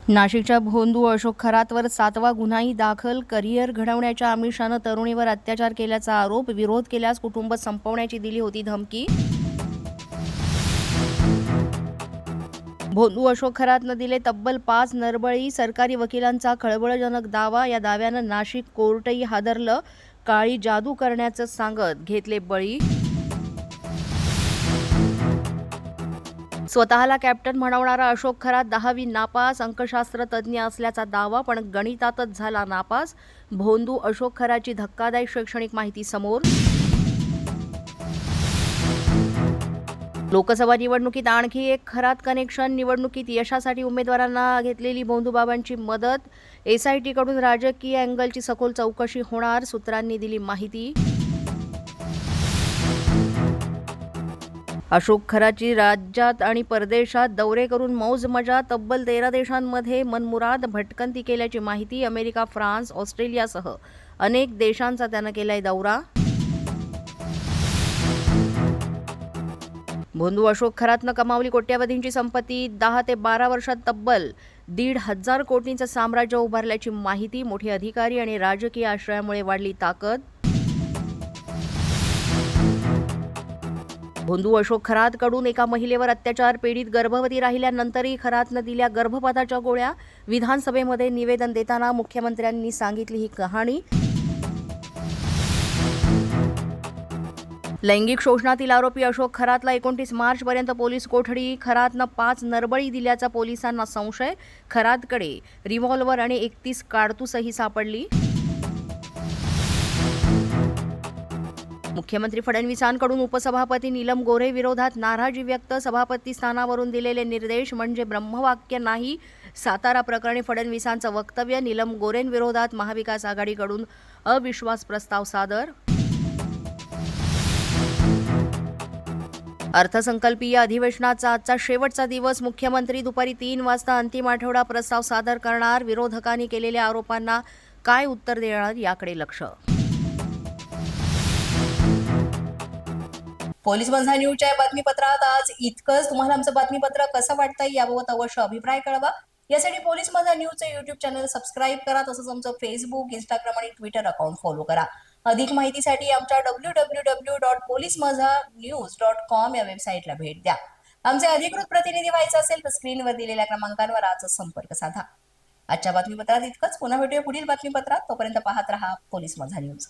नाशिकच्या भोंदू अशोक खरातवर 7वा गुन्हाही दाखल. करिअर घडवण्याच्या आमिषानं तरुणीवर अत्याचार केल्याचा आरोप. विरोध केल्यास कुटुंब संपवण्याची दिली होती धमकी. भोंदू अशोक खरातनं दिले तब्बल 5 नरबळी. सरकारी वकिलांचा खळबळजनक दावा. या दाव्यानं नाशिक कोर्टही हादरलं. काळी जादू करण्याचं सांगत घेतले बळी. स्वतःला कॅप्टन म्हणवणारा अशोक खरात 10वी नापास. अंकशास्त्र तज्ज्ञ असल्याचा दावा, पण गणितातच झाला नापास. भोंदू अशोक खराची धक्कादायक शैक्षणिक माहिती समोर. लोकसभा निवडणुकीत आणखी एक खरात कनेक्शन. निवडणुकीत यशासाठी उमेदवारांना घेतलेली भोंदूबाबांची मदत. SIT कडून राजकीय अँगलची सखोल चौकशी होणार, सूत्रांनी दिली माहिती. अशोक खराची राज्यात आणि परदेशात दौरे करून मौज मजा. तब्बल 13 देशांमध्ये मनमुराद भटकंती केल्याची माहिती. अमेरिका, फ्रान्स, ऑस्ट्रेलियासह अनेक देशांचा त्यानं केलाय दौरा. भोंदू अशोक खरातनं कमावली कोट्यवधींची संपत्ती. 10 ते 12 वर्षात तब्बल 1,500 कोटींचं साम्राज्य उभारल्याची माहिती. मोठे अधिकारी आणि राजकीय आश्रयामुळे वाढली ताकद. भोंदू अशोक खरातकडून एका महिलेवर अत्याचार. पीडित गर्भवती राहिल्यानंतरही खरातनं दिल्या गर्भपाताच्या गोळ्या. विधानसभेमध्ये निवेदन देताना मुख्यमंत्र्यांनी सांगितली ही कहाणी. लैंगिक शोषणातील आरोपी अशोक खरातला 29 मार्चपर्यंत पोलीस कोठडी. खरातनं 5 नरबळी दिल्याचा पोलिसांना संशय. खरातकडे रिव्हॉल्व्हर आणि 31 काडतूसही सापडली. मुख्यमंत्री फडणवीसांकडून उपसभापती नीलम गोऱ्हे विरोधात नाराजी व्यक्त. सभापती स्थानावरून दिलेले निर्देश म्हणजे ब्रह्मवाक्य नाही. सातारा प्रकरणी फडणवीसांचं वक्तव्य. नीलम गोऱ्हेंविरोधात महाविकास आघाडीकडून अविश्वास प्रस्ताव सादर. अर्थसंकल्पीय अधिवेशनाचा आजचा शेवटचा दिवस. मुख्यमंत्री दुपारी 3 वाजता अंतिम आठवडा प्रस्ताव सादर करणार. विरोधकांनी केलेल्या आरोपांना काय उत्तर देणार याकडे लक्ष. पोलीस माझा न्यूजच्या बातमीपत्रात आज इतकंच. तुम्हाला आमचं बातमीपत्र कसं वाटतंय याबाबत अवश्य अभिप्राय कळवा. यासाठी पोलीस माझा न्यूजचं YouTube चॅनल सबस्क्राईब करा. तसंच आमचं फेसबुक, इंस्टाग्राम आणि ट्विटर अकाउंट फॉलो करा. अधिक माहितीसाठी आमच्या www.policemazhanews.com या वेबसाईटला भेट द्या. आमचे अधिकृत प्रतिनिधी व्हायचं असेल तर स्क्रीनवर दिलेल्या क्रमांकांवर आजच संपर्क साधा. आजच्या बातमीपत्रात इतकंच. पुन्हा भेटूया पुढील बातमीपत्रात. तोपर्यंत पाहत रहा पोलीस माझा न्यूज.